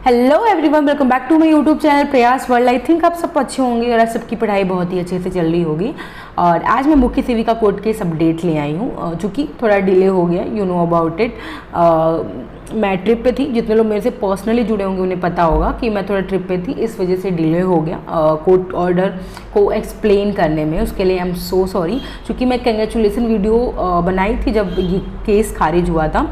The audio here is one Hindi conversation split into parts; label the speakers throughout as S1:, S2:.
S1: Hello everyone, welcome back to my YouTube channel Prayas world. I think आप सब अच्छे होंगे और आप सबकी पढ़ाई बहुत ही अच्छे से चल रही होगी। और आज मैं मुख्य सेविका कोड के अपडेट ले आई हूँ, चूँकि थोड़ा डिले हो गया, यू नो अबाउट इट। मैं ट्रिप पे थी, जितने लोग मेरे से पर्सनली जुड़े होंगे उन्हें पता होगा कि मैं थोड़ा ट्रिप पे थी, इस वजह से डिले हो गया कोर्ट ऑर्डर को एक्सप्लेन करने में। उसके लिए आई एम सो सॉरी, क्योंकि मैं कंग्रेचुलेसन वीडियो बनाई थी जब ये केस खारिज हुआ था,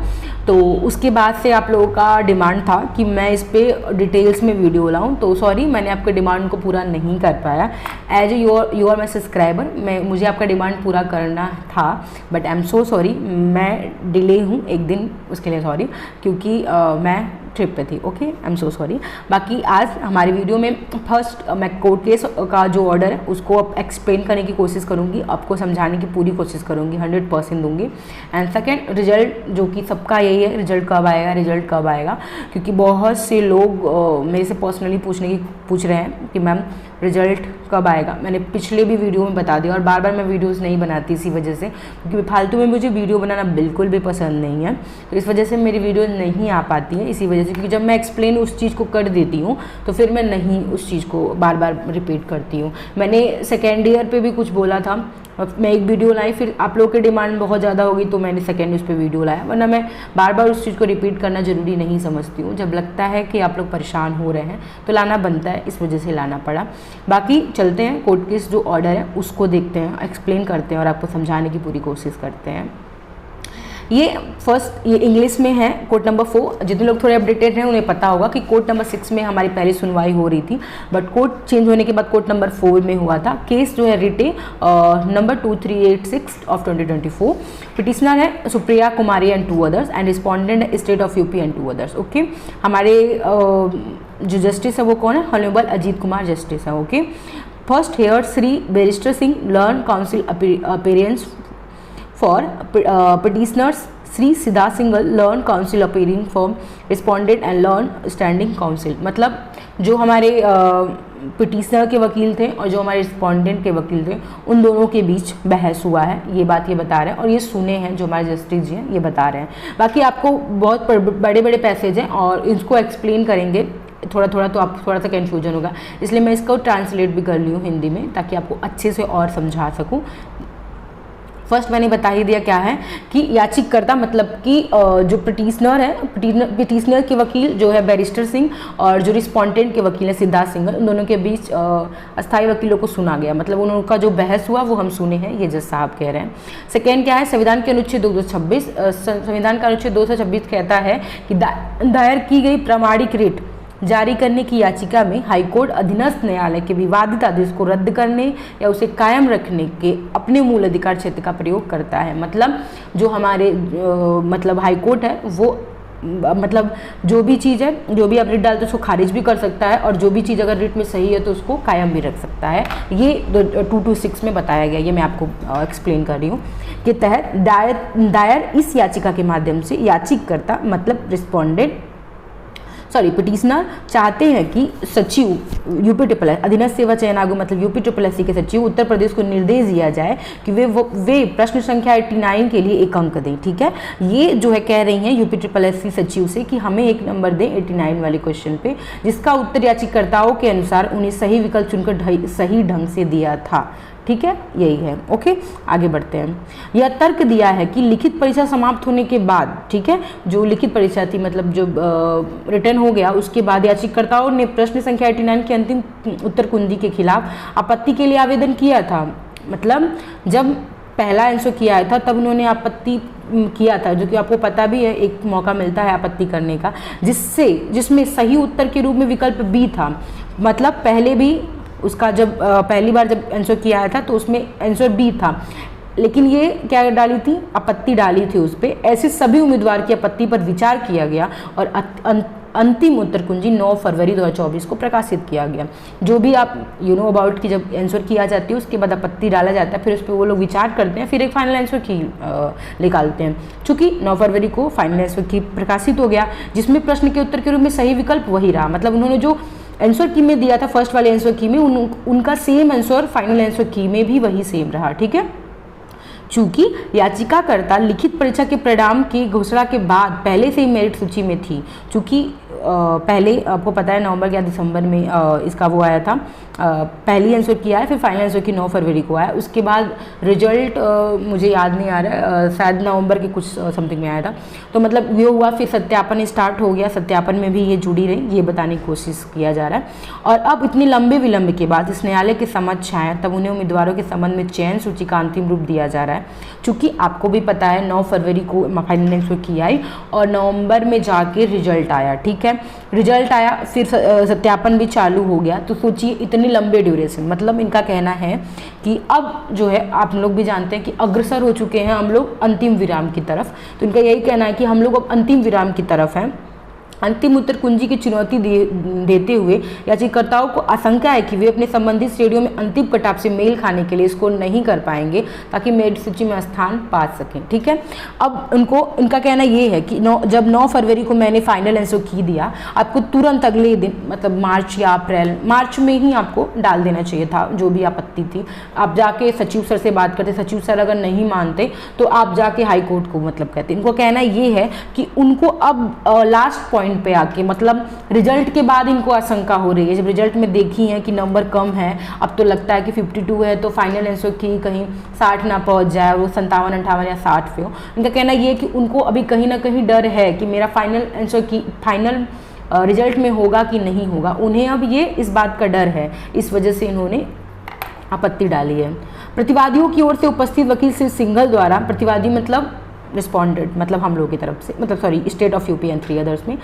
S1: तो उसके बाद से आप लोगों का डिमांड था कि मैं इस पर डिटेल्स में वीडियो लाऊं। तो सॉरी, मैंने आपके डिमांड को पूरा नहीं कर पाया। As a you are my subscriber, मुझे आपका डिमांड पूरा करना था, but I am so sorry, मैं डिले हूँ एक दिन, उसके लिए सॉरी, क्योंकि मैं ट्रिप पे थी। Okay, I am so sorry. बाकी आज हमारी वीडियो में फर्स्ट मैं कोर्ट केस का जो ऑर्डर है उसको अब एक्सप्लेन करने की कोशिश करूँगी, आपको समझाने की पूरी कोशिश करूँगी, 100% दूंगी। एंड सेकेंड, रिजल्ट, जो कि सबका यही है, रिजल्ट कब आएगा, रिजल्ट कब आएगा, क्योंकि बहुत से लोग मेरे से पर्सनली पूछ रहे हैं कि मैम रिजल्ट कब आएगा। मैंने पिछले भी वीडियो में बता दिया और बार बार मैं वीडियोस नहीं बनाती इसी वजह से, क्योंकि फालतू में मुझे वीडियो बनाना बिल्कुल भी पसंद नहीं है, तो इस वजह से मेरी वीडियो नहीं आ पाती है इसी वजह से, क्योंकि जब मैं एक्सप्लेन उस चीज़ को कर देती हूँ तो फिर मैं नहीं उस चीज़ को बार बार रिपीट करती हूँ। मैंने सेकेंड ईयर पे भी कुछ बोला था, मैं एक वीडियो लाई, फिर आप लोगों की डिमांड बहुत ज़्यादा होगी तो मैंने सेकेंड उस पर वीडियो लाया, वरना मैं बार बार उस चीज़ को रिपीट करना ज़रूरी नहीं समझती हूँ। जब लगता है कि आप लोग परेशान हो रहे हैं तो लाना बनता है, इस वजह से लाना पड़ा। बाकी चलते हैं, कोर्ट केस जो ऑर्डर है उसको देखते हैं, एक्सप्लेन करते हैं और आपको समझाने की पूरी कोशिश करते हैं। ये फर्स्ट, ये इंग्लिश में है, कोर्ट नंबर 4। जितने लोग थोड़े अपडेटेड हैं उन्हें पता होगा कि कोर्ट नंबर 6 में हमारी पहली सुनवाई हो रही थी, बट कोर्ट चेंज होने के बाद कोर्ट नंबर 4 में हुआ था। केस जो है रिटे नंबर 2386 ऑफ 2024। पिटिशनर है Supriya Kumari and 2 others and respondent state of UP and 2 others. Okay, हमारे जो जस्टिस है वो कौन है? हॉनरेबल अजीत कुमार जस्टिस है। Okay, first heard Shri Barrister Singh learned counsel appearance for petitioners Shri Siddha सिंगल learned counsel appearing for respondent and learned standing counsel. मतलब जो हमारे पिटिशनर के वकील थे और जो हमारे रिस्पॉन्डेंट के वकील थे, उन दोनों के बीच बहस हुआ है, ये बात ये बता रहे हैं और ये सुने हैं जो हमारे जस्टिस जी हैं, ये बता रहे हैं। बाकी आपको बहुत बड़े बड़े पैसेज हैं और इसको एक्सप्लेन करेंगे थोड़ा थोड़ा, तो आप थोड़ा सा कन्फ्यूजन होगा, इसलिए मैं इसको ट्रांसलेट भी कर ली हूँ हिंदी में, ताकि आपको अच्छे से और समझा सकूँ। फर्स्ट मैंने बता ही दिया क्या है कि याचिकाकर्ता, मतलब कि जो पिटिशनर है, पिटिशनर के वकील जो है बैरिस्टर सिंह और जो रिस्पॉन्डेंट के वकील है सिद्धार्थ सिंघल, उन दोनों के बीच अस्थायी वकीलों को सुना गया। मतलब उनका जो बहस हुआ वो हम सुने हैं, ये जज साहब कह रहे हैं। सेकेंड क्या है? संविधान के अनुच्छेद 226, संविधान का अनुच्छेद 226 कहता है कि दायर की गई प्रामाणिक रिट जारी करने की याचिका में हाईकोर्ट अधीनस्थ न्यायालय के विवादित आदेश को रद्द करने या उसे कायम रखने के अपने मूल अधिकार क्षेत्र का प्रयोग करता है। मतलब जो हमारे मतलब हाईकोर्ट है वो, मतलब जो भी चीज़ है, जो भी आप रिट डालते हैं उसको खारिज भी कर सकता है, और जो भी चीज़ अगर रिट में सही है तो उसको कायम भी रख सकता है। ये 226 में बताया गया, ये मैं आपको एक्सप्लेन कर रही हूँ। के तहत दायर इस याचिका के माध्यम से याचिकाकर्ता, मतलब पिटिशनर चाहते हैं कि सचिव यूपी ट्रिपल एस अधीनस्थ सेवा चयन आयोग, मतलब यूपी ट्रिपल एस के सचिव उत्तर प्रदेश को निर्देश दिया जाए कि वे प्रश्न संख्या 89 के लिए 1 अंक दें। ठीक है, ये जो है कह रही हैं यूपी ट्रिपल एस सचिव से कि हमें 1 नंबर दें 89 वाले क्वेश्चन पे, जिसका उत्तर याचिकाकर्ताओं के अनुसार उन्हें सही विकल्प चुनकर सही ढंग से दिया था। ठीक है, यही है। ओके, आगे बढ़ते हैं। यह तर्क दिया है कि लिखित परीक्षा समाप्त होने के बाद, ठीक है, जो लिखित परीक्षा थी, मतलब जो रिटर्न हो गया, उसके बाद याचिकाकर्ताओं ने प्रश्न संख्या 89 की अंतिम उत्तर कुंजी के खिलाफ आपत्ति के लिए आवेदन किया था। मतलब जब पहला आंसर किया था तब उन्होंने आपत्ति किया था, जो कि आपको पता भी है, एक मौका मिलता है आपत्ति करने का, जिसमें सही उत्तर के रूप में विकल्प बी था। मतलब पहले भी उसका जब पहली बार जब आंसर किया आया था तो उसमें आंसर बी था, लेकिन ये क्या डाली थी? आपत्ति डाली थी उस पर। ऐसे सभी उम्मीदवार की आपत्ति पर विचार किया गया और अंतिम उत्तर कुंजी 9 फरवरी 2024 को प्रकाशित किया गया। जो भी आप यू नो अबाउट की जब आंसर किया जाती है उसके बाद आपत्ति डाला जाता है, फिर उस पर वो लोग विचार करते हैं, फिर एक फाइनल आंसर की निकालते हैं। चूँकि 9 फरवरी को फाइनल आंसर की प्रकाशित हो गया, जिसमें प्रश्न के उत्तर के रूप में सही विकल्प वही रहा। मतलब उन्होंने जो आंसर की में दिया था फर्स्ट वाले आंसर की में, उनका सेम आंसर फाइनल आंसर की में भी वही सेम रहा। ठीक है, चूंकि याचिकाकर्ता लिखित परीक्षा के परिणाम की घोषणा के बाद पहले से ही मेरिट सूची में थी, चूंकि पहले आपको पता है नवंबर या दिसंबर में इसका वो आया था, पहली आंसर किया है, फिर फाइनल आंसर की 9 फरवरी को आया। उसके बाद रिजल्ट मुझे याद नहीं आ रहा है, शायद नवंबर के कुछ समथिंग में आया था। तो मतलब ये हुआ, फिर सत्यापन स्टार्ट हो गया, सत्यापन में भी ये जुड़ी रही, ये बताने की कोशिश किया जा रहा है। और अब इतनी लंबे विलंब के बाद इस न्यायालय के समक्ष आए, तब उन्हें उम्मीदवारों के संबंध में चयन सूची का अंतिम रूप दिया जा रहा है। चूँकि आपको भी पता है 9 फरवरी को फाइनल आंसर की आई और नवंबर में जाके रिजल्ट आया, ठीक है। रिजल्ट आया, फिर सत्यापन भी चालू हो गया। तो सोचिए इतनी लंबे ड्यूरेशन, मतलब इनका कहना है कि अब जो है आप लोग भी जानते हैं कि अग्रसर हो चुके हैं हम लोग अंतिम विराम की तरफ। तो इनका यही कहना है कि हम लोग अब अंतिम विराम की तरफ हैं। अंतिम उत्तर कुंजी की चुनौती देते हुए याचिकाकर्ताओं को आशंका है कि वे अपने संबंधित श्रेणियों में अंतिम कटाव से मेल खाने के लिए स्कोर नहीं कर पाएंगे ताकि मेरिट सूची में स्थान पा सकें, ठीक है। अब इनका कहना ये है कि जब 9 फरवरी को मैंने फाइनल आंसर की दिया, आपको तुरंत अगले दिन मतलब मार्च या अप्रैल, मार्च में ही आपको डाल देना चाहिए था जो भी आपत्ति थी। आप जाके सचिव सर से बात करते, सचिव सर अगर नहीं मानते तो आप जाके हाई कोर्ट को मतलब कहते। इनको कहना ये है कि उनको अब लास्ट पॉइंट पे आके, मतलब रिजल्ट के बाद इनको आशंका हो रही है, जब रिजल्ट में देखी है कि नंबर कम है, अब तो लगता है कि 52 है, तो फाइनल आंसर की कहीं 60 ना पहुंच जाए, वो 57, 58 या 60 पे हो। इनका कहना ये है कि उनको अभी कहीं ना कहीं डर है कि मेरा फाइनल आंसर की फाइनल रिजल्ट में होगा कि नहीं होगा। उन्हें अब ये इस बात का डर है, इस वजह से इन्होंने आपत्ति डाली है। प्रतिवादियों की ओर से उपस्थित वकील श्री सिंघल द्वारा, प्रतिवादी मतलब रिस्पॉन्डेंट, मतलब हम लोग की तरफ से, मतलब sorry state of UP and 3 others में,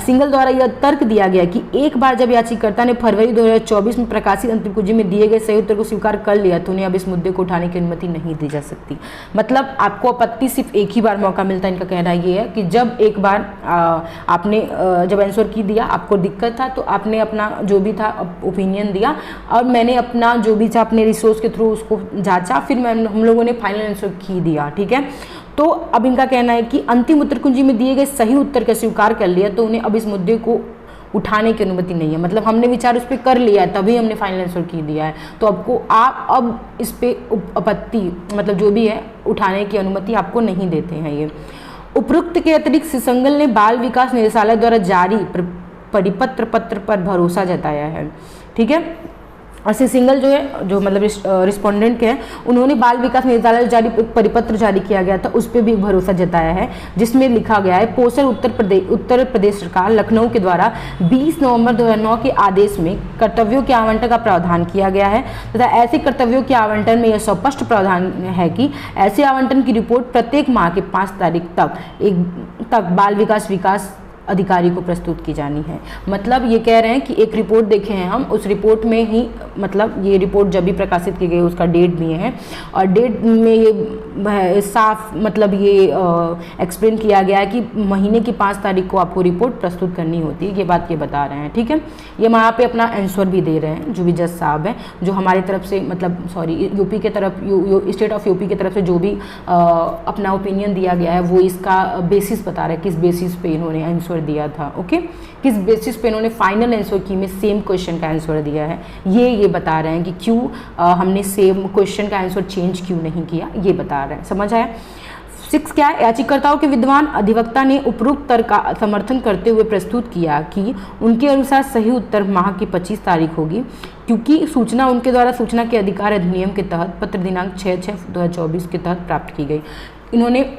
S1: सिंघल द्वारा यह तर्क दिया गया कि एक बार जब याचिकाकर्ता ने फरवरी 2024 में प्रकाशित अंतिम कुंजी में दिए गए सही उत्तर को स्वीकार कर लिया तो उन्हें अब इस मुद्दे को उठाने की अनुमति नहीं दी जा सकती। मतलब आपको आपत्ति सिर्फ एक ही बार मौका मिलता है। इनका कहना ये है कि जब एक बार आपने जब आंसर की दिया, आपको दिक्कत था तो आपने अपना जो भी था ओपिनियन दिया और मैंने अपना जो भी था अपने रिसोर्स के थ्रू उसको जांचा, फिर हम लोगों ने फाइनल आंसर की दिया, ठीक है। तो अब इनका कहना है कि अंतिम उत्तर कुंजी में दिए गए सही उत्तर का स्वीकार कर लिया तो उन्हें अब इस मुद्दे को उठाने की अनुमति नहीं है। मतलब हमने विचार उस पर कर लिया है, तभी हमने फाइनल आंसर की दिया है, तो आपको आप अब इस पे आपत्ति मतलब जो भी है उठाने की अनुमति आपको नहीं देते हैं। ये उपरोक्त के अतिरिक्त श्री सिंघल ने बाल विकास निदेशालय द्वारा जारी परिपत्र पत्र पर भरोसा जताया है, ठीक है। और श्री सिंघल जो है, जो मतलब रिस्पोंडेंट के हैं, उन्होंने बाल विकास निदेशालय जारी परिपत्र जारी किया गया था, उस पर भी भरोसा जताया है, जिसमें लिखा गया है पोस्टर उत्तर प्रदेश सरकार लखनऊ के द्वारा 20 नवंबर 2009 के आदेश में कर्तव्यों के आवंटन का प्रावधान किया गया है तथा ऐसे कर्तव्यों के आवंटन में यह स्पष्ट प्रावधान है कि ऐसे आवंटन की रिपोर्ट प्रत्येक माह के 5 तारीख तक बाल विकास अधिकारी को प्रस्तुत की जानी है। मतलब ये कह रहे हैं कि एक रिपोर्ट देखे हैं हम, उस रिपोर्ट में ही मतलब ये रिपोर्ट जब भी प्रकाशित की गई उसका डेट भी है और डेट में ये साफ मतलब ये एक्सप्लेन किया गया है कि महीने की 5 तारीख को आपको रिपोर्ट प्रस्तुत करनी होती है। ये बात ये बता रहे हैं, ठीक है। ये वहाँ पे अपना आंसर भी दे रहे हैं जो भी जज साहब हैं, जो हमारी तरफ से मतलब सॉरी यूपी के तरफ स्टेट ऑफ यूपी की तरफ से जो भी अपना ओपिनियन दिया गया है वो इसका बेसिस बता रहे हैं, किस बेसिस पे इन्होंने आंसर दिया था, ओके। किस बेसिस पे इन्होंने फाइनल आंसर की में सेम क्वेश्चन का आंसर दिया है, ये बता रहे हैं कि क्यों हमने सेम क्वेश्चन का आंसर चेंज क्यों नहीं किया, ये बता रहे हैं। समझ आया। 6 क्या है, याचिकाकर्ताओं के विद्वान अधिवक्ता ने उपरोक्त तर्क का समर्थन करते हुए प्रस्तुत किया कि उनके अनुसार सही उत्तर माह की 25 तारीख होगी, क्योंकि सूचना उनके द्वारा सूचना के अधिकार अधिनियम के तहत पत्र दिनांक 6/6/2024 के तहत प्राप्त की गई। इन्होंने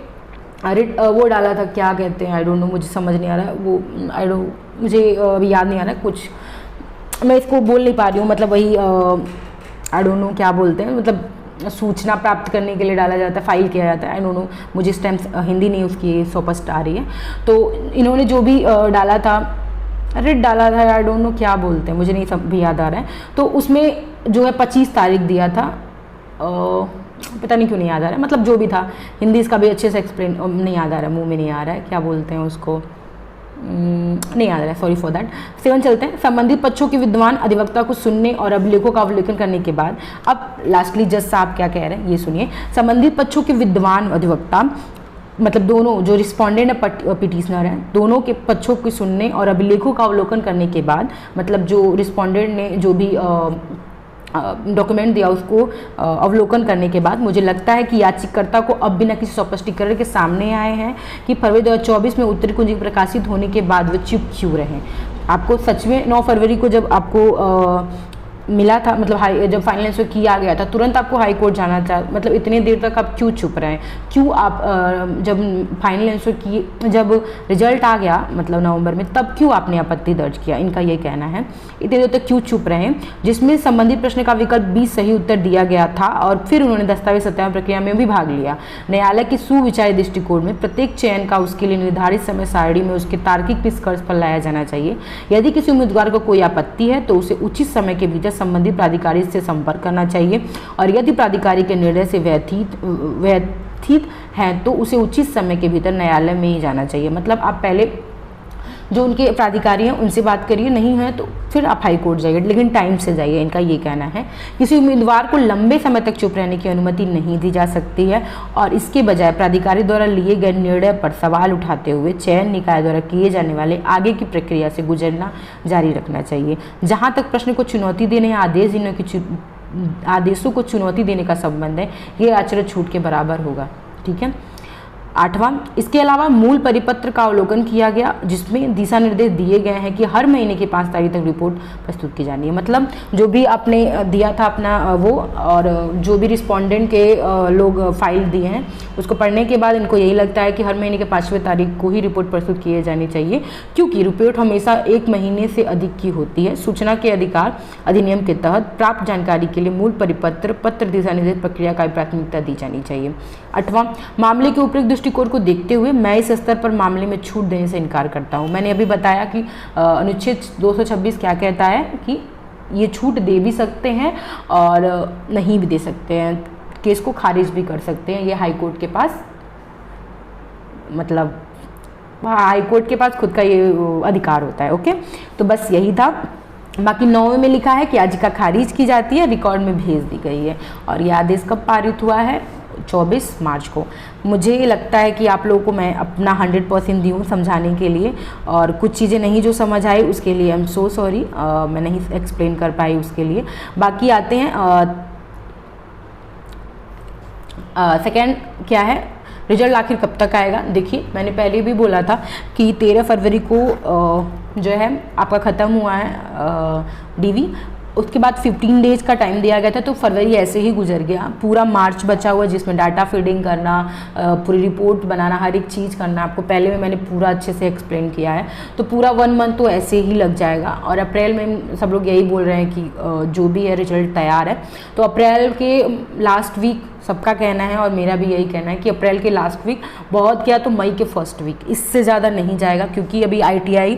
S1: वो डाला था, क्या कहते हैं, आई डोंट नो, मुझे समझ नहीं आ रहा है वो, मुझे अभी याद नहीं आ रहा है कुछ, मैं इसको बोल नहीं पा रही हूँ, मतलब वही आई डोंट नो क्या बोलते हैं, मतलब सूचना प्राप्त करने के लिए डाला जाता है, फाइल किया जाता है, आई डोंट नो, मुझे इस टाइम हिंदी नहीं उसकी स्पष्ट आ रही है। तो इन्होंने जो भी डाला था, डाला था, आई डोंट नो क्या बोलते हैं, मुझे नहीं सब भी याद आ रहा है। तो उसमें जो है 25 तारीख दिया था, पता नहीं क्यों नहीं याद आ रहा है, मतलब जो भी था, हिंदी इसका भी अच्छे से एक्सप्लेन नहीं याद आ रहा है, मुंह में नहीं आ रहा है, क्या बोलते हैं उसको, नहीं याद आ रहा है, सॉरी फॉर दैट। 7 चलते हैं। संबंधित पक्षों के विद्वान अधिवक्ता को सुनने और अभिलेखों का अवलोकन करने के बाद, अब लास्टली जज साहब क्या कह रहे हैं ये सुनिए। संबंधित पक्षों के विद्वान अधिवक्ता मतलब दोनों जो रिस्पॉन्डेंट है पिटिशनर हैं, दोनों के पक्षों को सुनने और अभिलेखों का अवलोकन करने के बाद, मतलब जो रिस्पॉन्डेंट ने जो भी डॉक्यूमेंट दिया उसको अवलोकन करने के बाद मुझे लगता है कि याचिकाकर्ता को अब बिना किसी स्पष्टीकरण के सामने आए हैं कि फरवरी 2024 में उत्तरी कुंजी प्रकाशित होने के बाद वे चुप क्यों रहे। आपको सच में 9 फरवरी को जब आपको मिला था, मतलब जब फाइनल आंसर किया गया था, तुरंत आपको हाई कोर्ट जाना था, मतलब इतनी देर तक आप क्यों चुप रहे? क्यों आप जब फाइनल आंसर किए, जब रिजल्ट आ गया मतलब नवंबर में, तब क्यों आपने आपत्ति दर्ज किया? इनका ये कहना है इतनी देर तक क्यों चुप रहे, जिसमें संबंधित प्रश्न का विकल्प बी सही उत्तर दिया गया था और फिर उन्होंने दस्तावेज सत्यापन प्रक्रिया में भी भाग लिया। न्यायालय की सुविचारित दृष्टिकोण में प्रत्येक चयन का उसके लिए निर्धारित समय सारणी में उसके तार्किक निष्कर्ष पर लाया जाना चाहिए। यदि किसी उम्मीदवार को कोई आपत्ति है तो उसे उचित समय के भीतर संबंधित प्राधिकारी से संपर्क करना चाहिए और यदि प्राधिकारी के निर्णय से व्यथित हैं तो उसे उचित समय के भीतर न्यायालय में ही जाना चाहिए। मतलब आप पहले जो उनके प्राधिकारी हैं उनसे बात करिए, नहीं है तो फिर आप हाई कोर्ट जाइए, लेकिन टाइम से जाइए, इनका ये कहना है। किसी उम्मीदवार को लंबे समय तक चुप रहने की अनुमति नहीं दी जा सकती है और इसके बजाय प्राधिकारी द्वारा लिए गए निर्णय पर सवाल उठाते हुए चयन निकाय द्वारा किए जाने वाले आगे की प्रक्रिया से गुजरना जारी रखना चाहिए। जहाँ तक प्रश्न को चुनौती देने या आदेशों को चुनौती देने का संबंध है, ये आचरण छूट के बराबर होगा। ठीक है। 8वां, इसके अलावा मूल परिपत्र का अवलोकन किया गया जिसमें दिशा निर्देश दिए गए हैं कि हर महीने की 5 तारीख तक रिपोर्ट प्रस्तुत की जानी है। मतलब जो भी आपने दिया था अपना वो, और जो भी रिस्पोंडेंट के लोग फाइल दिए हैं उसको पढ़ने के बाद इनको यही लगता है कि हर महीने के 5वें तारीख को ही रिपोर्ट प्रस्तुत किए जानी चाहिए, क्योंकि रिपोर्ट हमेशा 1 महीने से अधिक की होती है। सूचना के अधिकार अधिनियम के तहत प्राप्त जानकारी के लिए मूल परिपत्र पत्र दिशा निर्देश प्रक्रिया का प्राथमिकता दी जानी चाहिए। 8वां, मामले के उपयुक्त दृष्टिकोण को देखते हुए मैं इस स्तर पर मामले में छूट देने से इनकार करता हूं। मैंने अभी बताया कि अनुच्छेद 226 क्या कहता है कि ये छूट दे भी सकते हैं और नहीं भी दे सकते हैं, केस को खारिज भी कर सकते हैं। ये हाई कोर्ट के पास, मतलब हाई कोर्ट के पास खुद का ये अधिकार होता है। ओके, तो बस यही था। बाकी 9वें में लिखा है कि याचिका खारिज की जाती है, रिकॉर्ड में भेज दी गई है। और यह आदेश कब पारित हुआ है? 24 मार्च को। मुझे लगता है कि आप लोगों को मैं अपना 100% दी हूँ समझाने के लिए, और कुछ चीज़ें नहीं जो समझ आई उसके लिए आई एम सो सॉरी, मैं नहीं एक्सप्लेन कर पाई उसके लिए। बाकी आते हैं सेकेंड क्या है, रिजल्ट आखिर कब तक आएगा? देखिए मैंने पहले भी बोला था कि 13 फरवरी को जो है आपका ख़त्म हुआ है डीवी, उसके बाद 15 डेज का टाइम दिया गया था, तो फरवरी ऐसे ही गुजर गया। पूरा मार्च बचा हुआ जिसमें डाटा फीडिंग करना, पूरी रिपोर्ट बनाना, हर एक चीज़ करना, आपको पहले में मैंने पूरा अच्छे से एक्सप्लेन किया है। तो पूरा 1 मंथ तो ऐसे ही लग जाएगा। और अप्रैल में सब लोग यही बोल रहे हैं कि जो भी है रिजल्ट तैयार है, तो अप्रैल के लास्ट वीक सबका कहना है और मेरा भी यही कहना है कि अप्रैल के लास्ट वीक, बहुत किया तो मई के फर्स्ट वीक, इससे ज़्यादा नहीं जाएगा, क्योंकि अभी ITI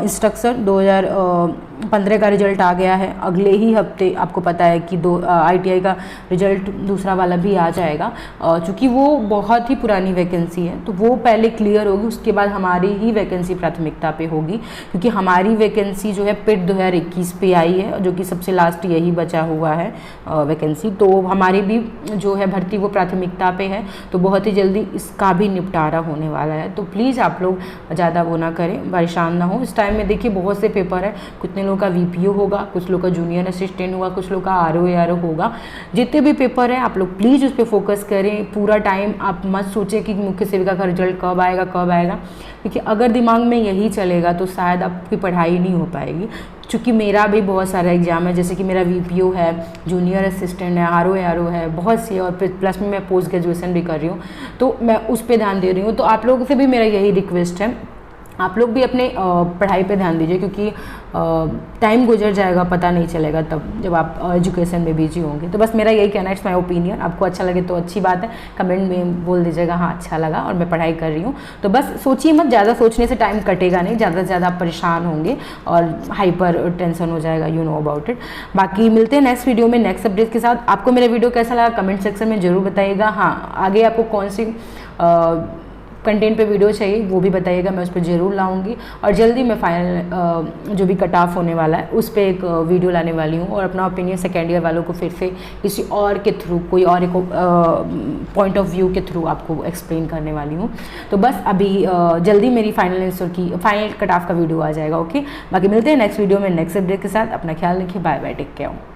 S1: इंस्ट्रक्टर 2015 का रिजल्ट आ गया है। अगले ही हफ्ते आपको पता है कि ITI का रिजल्ट दूसरा वाला भी आ जाएगा, चूँकि वो बहुत ही पुरानी वैकेंसी है, तो वो पहले क्लियर होगी, उसके बाद हमारी ही वैकेंसी प्राथमिकता पे होगी, क्योंकि हमारी वैकेंसी जो है पिट 2021 पे आई है, जो कि सबसे लास्ट यही बचा हुआ है वैकेंसी। तो हमारी भी जो है भर्ती वो प्राथमिकता पे है, तो बहुत ही जल्दी इसका भी निपटारा होने वाला है। तो प्लीज़ आप लोग ज़्यादा वो ना करें, परेशान ना हो। इस टाइम में देखिए बहुत से पेपर है, कितने लोगों का VPO होगा, कुछ लोग का जूनियर असिस्टेंट होगा, कुछ लोग का RO ARO होगा। जितने भी पेपर है आप लोग प्लीज़ उस पर फोकस करें। पूरा टाइम आप मत सोचें कि मुख्य सेविका का रिजल्ट कब आएगा, क्योंकि अगर दिमाग में यही चलेगा तो शायद आपकी पढ़ाई नहीं हो पाएगी। चूँकि मेरा भी बहुत सारा एग्जाम है, जैसे कि मेरा VPO है, जूनियर असिस्टेंट है, RO ARO है, बहुत सी, और प्लस में मैं पोस्ट ग्रेजुएशन भी कर रही हूँ, तो मैं उस पर ध्यान दे रही हूँ। तो आप लोगों से भी मेरा यही रिक्वेस्ट है, आप लोग भी अपने पढ़ाई पे ध्यान दीजिए, क्योंकि टाइम गुजर जाएगा, पता नहीं चलेगा तब जब आप एजुकेशन में बिजी होंगे। तो बस मेरा यही कहना है, इट्स माय ओपिनियन। आपको अच्छा लगे तो अच्छी बात है, कमेंट में बोल दीजिएगा हाँ अच्छा लगा और मैं पढ़ाई कर रही हूँ। तो बस सोचिए मत, ज़्यादा सोचने से टाइम कटेगा नहीं, ज़्यादा से ज़्यादा आप परेशान होंगे और हाइपर टेंशन हो जाएगा, यू नो अबाउट इट। बाकी मिलते हैं नेक्स्ट वीडियो में नेक्स्ट अपडेट के साथ। आपको मेरा वीडियो कैसा लगा कमेंट सेक्शन में ज़रूर बताइएगा। हाँ, आगे आपको कौन सी कंटेंट पे वीडियो चाहिए वो भी बताइएगा, मैं उस पर ज़रूर लाऊंगी। और जल्दी मैं फाइनल जो भी कट ऑफ होने वाला है उस पर एक वीडियो लाने वाली हूँ, और अपना ओपिनियन सेकेंड ईयर वालों को फिर से किसी और के थ्रू, कोई और एक पॉइंट ऑफ व्यू के थ्रू आपको एक्सप्लेन करने वाली हूँ। तो बस अभी जल्दी मेरी फाइनल कट ऑफ का वीडियो आ जाएगा। ओके, बाकी मिलते हैं नेक्स्ट वीडियो में नेक्स्ट अपडेट के साथ। अपना ख्याल रखिए, बाय बाय, टेक केयर।